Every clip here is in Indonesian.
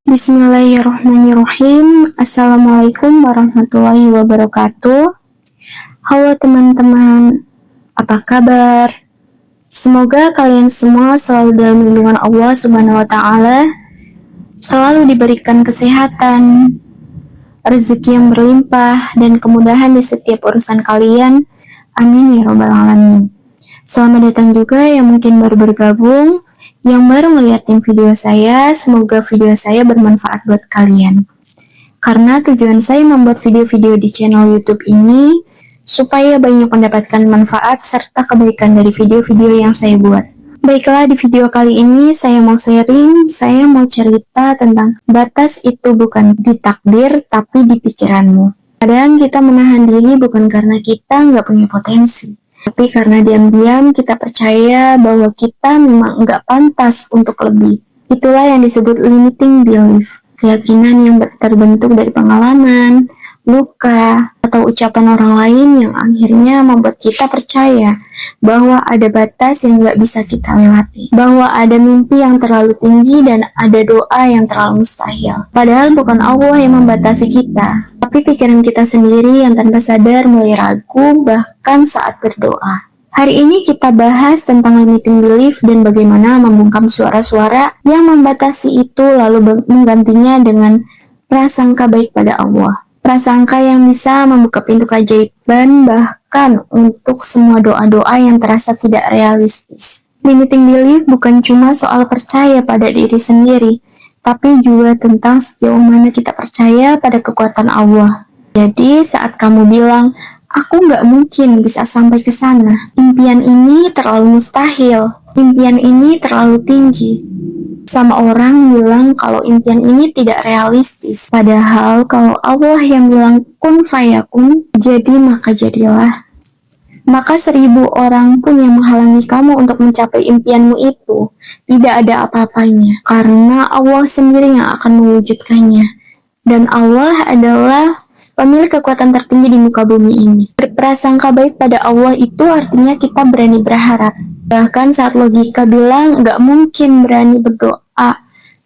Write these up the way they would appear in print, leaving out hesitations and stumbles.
Bismillahirrahmanirrahim. Assalamualaikum warahmatullahi wabarakatuh. Halo teman-teman, apa kabar? Semoga kalian semua selalu dalam lindungan Allah Subhanahu wa Ta'ala, selalu diberikan kesehatan, rezeki yang berlimpah, dan kemudahan di setiap urusan kalian. Amin ya Rabbal 'Alamin. Selamat datang juga yang mungkin baru bergabung, yang baru ngeliatin video saya. Semoga video saya bermanfaat buat kalian. Karena tujuan saya membuat video-video di channel YouTube ini supaya banyak mendapatkan manfaat serta kebaikan dari video-video yang saya buat. Baiklah, di video kali ini saya mau sharing, saya mau cerita tentang batas itu bukan di takdir tapi di pikiranmu. Kadang kita menahan diri bukan karena kita nggak punya potensi, tapi karena diam-diam kita percaya bahwa kita memang nggak pantas untuk lebih. Itulah yang disebut limiting belief, keyakinan yang terbentuk dari pengalaman, luka, atau ucapan orang lain yang akhirnya membuat kita percaya bahwa ada batas yang nggak bisa kita lewati, bahwa ada mimpi yang terlalu tinggi dan ada doa yang terlalu mustahil. Padahal bukan Allah yang membatasi kita, tapi pikiran kita sendiri yang tanpa sadar mulai ragu bahkan saat berdoa. Hari ini kita bahas tentang limiting belief dan bagaimana membungkam suara-suara yang membatasi itu lalu menggantinya dengan prasangka baik pada Allah. Prasangka yang bisa membuka pintu keajaiban bahkan untuk semua doa-doa yang terasa tidak realistis. Limiting belief bukan cuma soal percaya pada diri sendiri, tapi juga tentang sejauh mana kita percaya pada kekuatan Allah. Jadi saat kamu bilang, aku nggak mungkin bisa sampai ke sana, impian ini terlalu mustahil, impian ini terlalu tinggi. Sama orang bilang kalau impian ini tidak realistis. Padahal kalau Allah yang bilang kun fayakun, jadi maka jadilah. Maka 1000 orang pun yang menghalangi kamu untuk mencapai impianmu itu tidak ada apa-apanya, karena Allah sendiri yang akan mewujudkannya. Dan Allah adalah pemilik kekuatan tertinggi di muka bumi ini. Berprasangka baik pada Allah itu artinya kita berani berharap. Bahkan saat logika bilang nggak mungkin berani berdoa,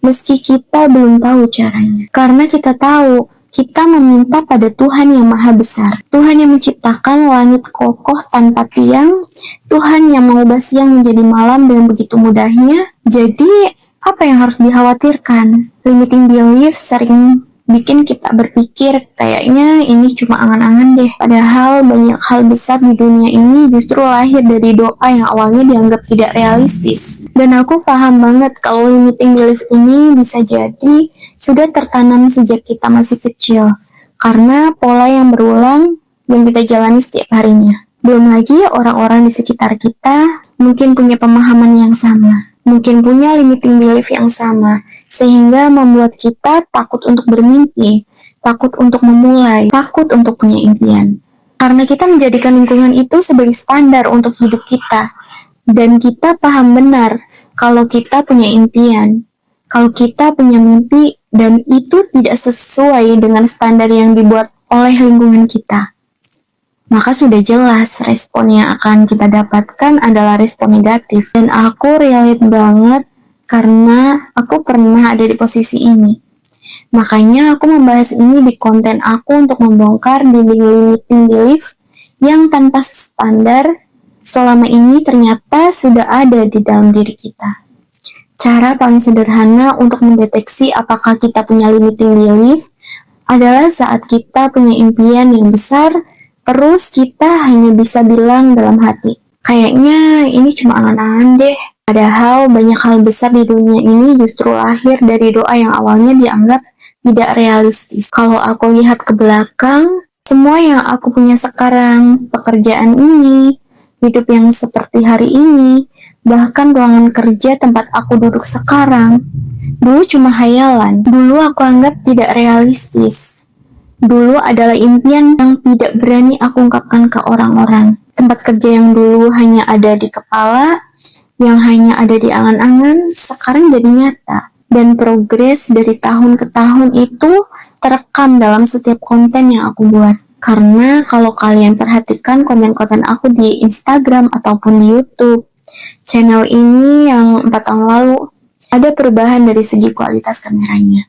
meski kita belum tahu caranya. Karena kita tahu, kita meminta pada Tuhan yang maha besar. Tuhan yang menciptakan langit kokoh tanpa tiang, Tuhan yang mengubah siang menjadi malam dengan begitu mudahnya. Jadi, apa yang harus dikhawatirkan? Limiting belief sering bikin kita berpikir kayaknya ini cuma angan-angan deh. Padahal banyak hal besar di dunia ini justru lahir dari doa yang awalnya dianggap tidak realistis. Dan aku paham banget kalau limiting belief ini bisa jadi sudah tertanam sejak kita masih kecil, karena pola yang berulang yang kita jalani setiap harinya. Belum lagi orang-orang di sekitar kita mungkin punya pemahaman yang sama, mungkin punya limiting belief yang sama, sehingga membuat kita takut untuk bermimpi, takut untuk memulai, takut untuk punya impian. Karena kita menjadikan lingkungan itu sebagai standar untuk hidup kita, dan kita paham benar kalau kita punya impian, kalau kita punya mimpi, dan itu tidak sesuai dengan standar yang dibuat oleh lingkungan kita. Maka sudah jelas respon yang akan kita dapatkan adalah respon negatif. Dan aku relate banget karena aku pernah ada di posisi ini. Makanya aku membahas ini di konten aku untuk membongkar dinding limiting belief yang tanpa standar selama ini ternyata sudah ada di dalam diri kita. Cara paling sederhana untuk mendeteksi apakah kita punya limiting belief adalah saat kita punya impian yang besar, terus kita hanya bisa bilang dalam hati, kayaknya ini cuma angan-angan deh. Padahal banyak hal besar di dunia ini justru lahir dari doa yang awalnya dianggap tidak realistis. Kalau aku lihat ke belakang, semua yang aku punya sekarang, pekerjaan ini, hidup yang seperti hari ini, bahkan ruangan kerja tempat aku duduk sekarang, dulu cuma hayalan. Dulu aku anggap tidak realistis. Dulu adalah impian yang tidak berani aku ungkapkan ke orang-orang. Tempat kerja yang dulu hanya ada di kepala, yang hanya ada di angan-angan, sekarang jadi nyata. Dan progres dari tahun ke tahun itu terekam dalam setiap konten yang aku buat. Karena kalau kalian perhatikan konten-konten aku di Instagram ataupun di YouTube, channel ini yang 4 tahun lalu, ada perubahan dari segi kualitas kameranya.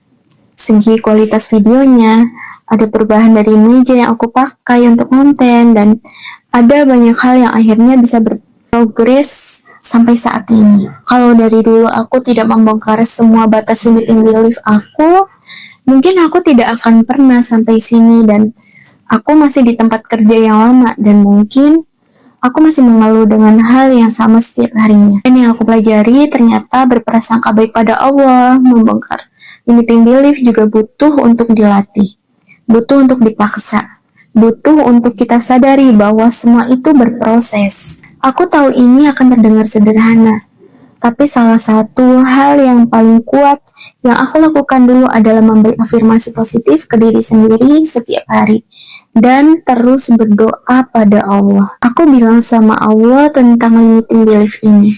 segi kualitas videonya, ada perubahan dari meja yang aku pakai untuk konten, dan ada banyak hal yang akhirnya bisa berprogres sampai saat ini. Kalau dari dulu aku tidak membongkar semua batas limiting belief aku, mungkin aku tidak akan pernah sampai sini, dan aku masih di tempat kerja yang lama, dan mungkin aku masih mengeluh dengan hal yang sama setiap harinya. Dan yang aku pelajari ternyata berprasangka baik pada Allah, membongkar limiting belief juga butuh untuk dilatih, butuh untuk dipaksa, butuh untuk kita sadari bahwa semua itu berproses. Aku tahu ini akan terdengar sederhana, tapi salah satu hal yang paling kuat yang aku lakukan dulu adalah memberi afirmasi positif ke diri sendiri setiap hari dan terus berdoa pada Allah. Aku bilang sama Allah tentang limiting belief ini,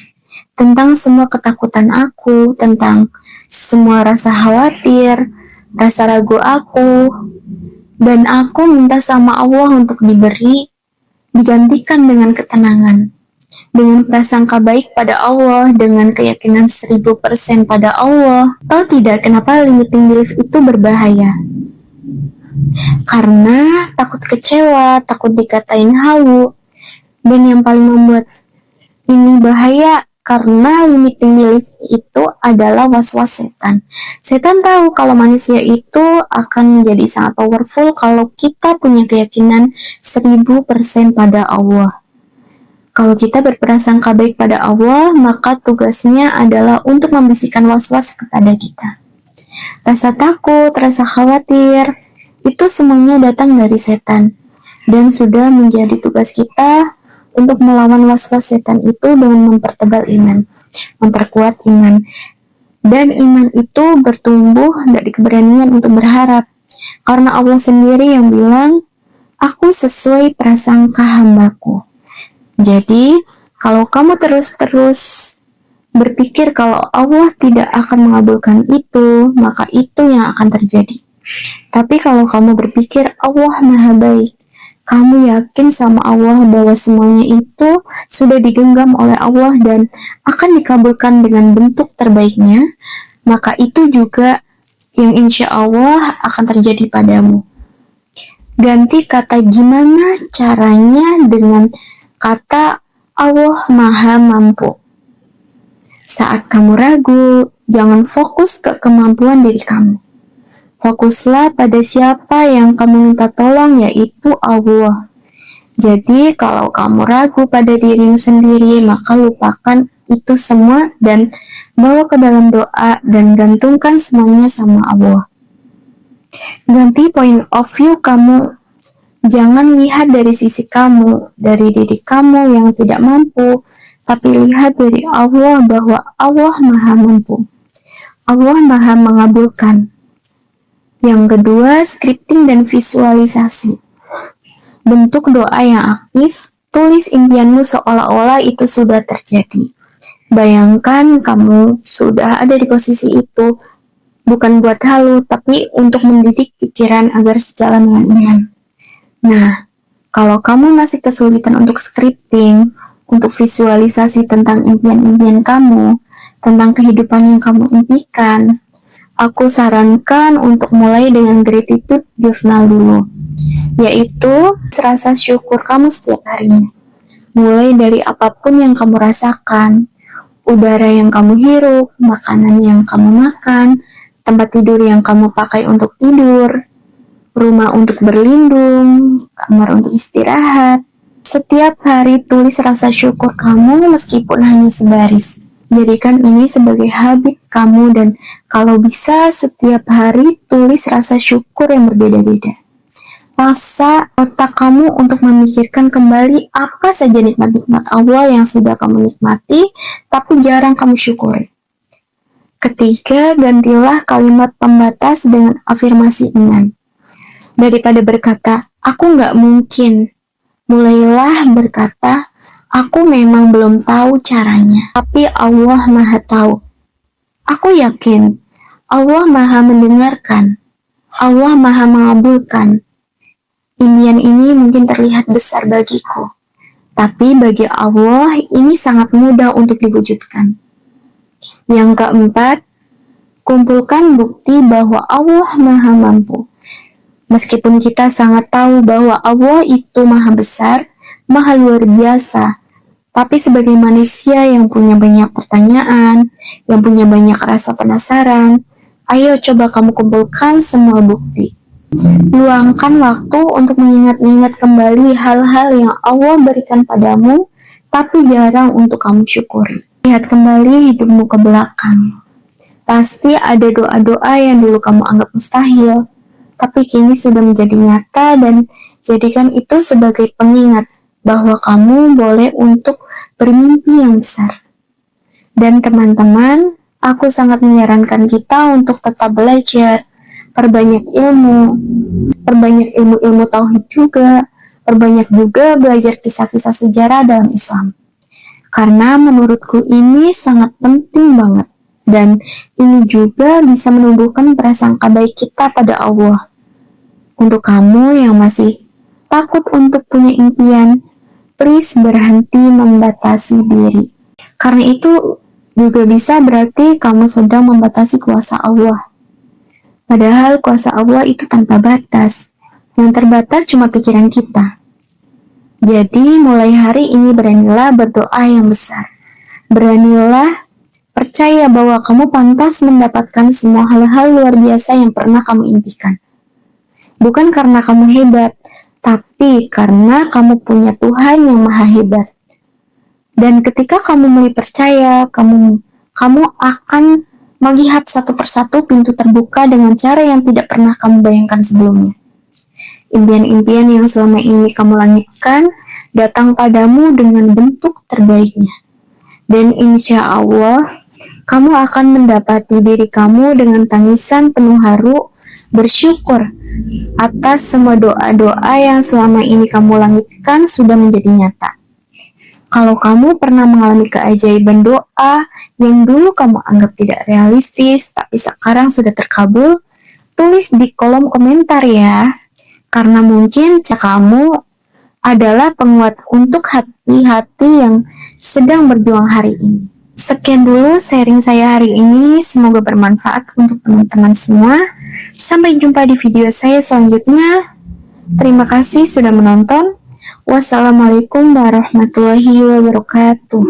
tentang semua ketakutan aku, tentang semua rasa khawatir, rasa ragu aku, dan aku minta sama Allah untuk digantikan dengan ketenangan, dengan prasangka baik pada Allah, dengan keyakinan 1000% pada Allah. Tahu tidak kenapa limiting belief itu berbahaya? Karena takut kecewa, takut dikatain halu, dan yang paling membuat ini bahaya karena limiting belief itu adalah was-was setan. Setan tahu kalau manusia itu akan menjadi sangat powerful kalau kita punya keyakinan 1000% pada Allah. Kalau kita berprasangka baik pada Allah, maka tugasnya adalah untuk membisikkan was-was kepada kita. Rasa takut, rasa khawatir, itu semuanya datang dari setan. Dan sudah menjadi tugas kita untuk melawan was-was setan itu dengan mempertebal iman, memperkuat iman. Dan iman itu bertumbuh dari keberanian untuk berharap. Karena Allah sendiri yang bilang, aku sesuai prasangka hambaku. Jadi, kalau kamu terus-terus berpikir kalau Allah tidak akan mengabulkan itu, maka itu yang akan terjadi. Tapi kalau kamu berpikir Allah Maha Baik, kamu yakin sama Allah bahwa semuanya itu sudah digenggam oleh Allah dan akan dikabulkan dengan bentuk terbaiknya, maka itu juga yang insya Allah akan terjadi padamu. Ganti kata gimana caranya dengan kata Allah Maha Mampu. Saat kamu ragu, jangan fokus ke kemampuan diri kamu. Fokuslah pada siapa yang kamu minta tolong, yaitu Allah. Jadi, kalau kamu ragu pada dirimu sendiri, maka lupakan itu semua dan bawa ke dalam doa dan gantungkan semuanya sama Allah. Ganti point of view kamu. Jangan lihat dari sisi kamu, dari diri kamu yang tidak mampu, tapi lihat dari Allah bahwa Allah Maha Mampu. Allah Maha Mengabulkan. Yang kedua, scripting dan visualisasi. Bentuk doa yang aktif, tulis impianmu seolah-olah itu sudah terjadi. Bayangkan kamu sudah ada di posisi itu, bukan buat halu, tapi untuk mendidik pikiran agar sejalan dengan iman. Nah, kalau kamu masih kesulitan untuk scripting, untuk visualisasi tentang impian-impian kamu, tentang kehidupan yang kamu impikan, aku sarankan untuk mulai dengan gratitude journal dulu, yaitu rasa syukur kamu setiap harinya. Mulai dari apapun yang kamu rasakan, udara yang kamu hirup, makanan yang kamu makan, tempat tidur yang kamu pakai untuk tidur, rumah untuk berlindung, kamar untuk istirahat. Setiap hari tulis rasa syukur kamu meskipun hanya sebaris. Jadikan ini sebagai habit kamu dan kalau bisa setiap hari tulis rasa syukur yang berbeda-beda. Paksa otak kamu untuk memikirkan kembali apa saja nikmat-nikmat Allah yang sudah kamu nikmati tapi jarang kamu syukuri. Ketiga, gantilah kalimat pembatas dengan afirmasi iman. Daripada berkata, aku nggak mungkin, mulailah berkata, aku memang belum tahu caranya, tapi Allah Maha Tahu. Aku yakin, Allah Maha Mendengarkan, Allah Maha Mengabulkan. Impian ini mungkin terlihat besar bagiku, tapi bagi Allah ini sangat mudah untuk diwujudkan. Yang keempat, Kumpulkan bukti bahwa Allah Maha Mampu. Meskipun kita sangat tahu bahwa Allah itu Maha Besar, Maha Luar Biasa, tapi sebagai manusia yang punya banyak pertanyaan, yang punya banyak rasa penasaran, ayo coba kamu kumpulkan semua bukti. Luangkan waktu untuk mengingat-ingat kembali hal-hal yang Allah berikan padamu, tapi jarang untuk kamu syukuri. Lihat kembali hidupmu ke belakang. Pasti ada doa-doa yang dulu kamu anggap mustahil, tapi kini sudah menjadi nyata, dan jadikan itu sebagai pengingat bahwa kamu boleh untuk bermimpi yang besar. Dan teman-teman, aku sangat menyarankan kita untuk tetap belajar, perbanyak ilmu tauhid juga, perbanyak juga belajar kisah-kisah sejarah dalam Islam. Karena menurutku ini sangat penting banget. Dan ini juga bisa menumbuhkan prasangka baik kita pada Allah. Untuk kamu yang masih takut untuk punya impian, please berhenti membatasi diri. Karena itu juga bisa berarti kamu sedang membatasi kuasa Allah. Padahal kuasa Allah itu tanpa batas. Yang terbatas cuma pikiran kita. Jadi mulai hari ini beranilah berdoa yang besar. Beranilah percaya bahwa kamu pantas mendapatkan semua hal-hal luar biasa yang pernah kamu impikan. Bukan karena kamu hebat, tapi karena kamu punya Tuhan yang maha hebat. Dan ketika kamu mulai percaya, kamu akan melihat satu persatu pintu terbuka dengan cara yang tidak pernah kamu bayangkan sebelumnya. Impian-impian yang selama ini kamu langitkan datang padamu dengan bentuk terbaiknya. Dan insya Allah, kamu akan mendapati diri kamu dengan tangisan penuh haru, bersyukur atas semua doa-doa yang selama ini kamu langitkan sudah menjadi nyata. Kalau kamu pernah mengalami keajaiban doa yang dulu kamu anggap tidak realistis, tapi sekarang sudah terkabul, tulis di kolom komentar ya. Karena mungkin kamu adalah penguat untuk hati-hati yang sedang berjuang hari ini. Sekian dulu sharing saya hari ini, semoga bermanfaat untuk teman-teman semua. Sampai jumpa di video saya selanjutnya. Terima kasih sudah menonton. Wassalamualaikum warahmatullahi wabarakatuh.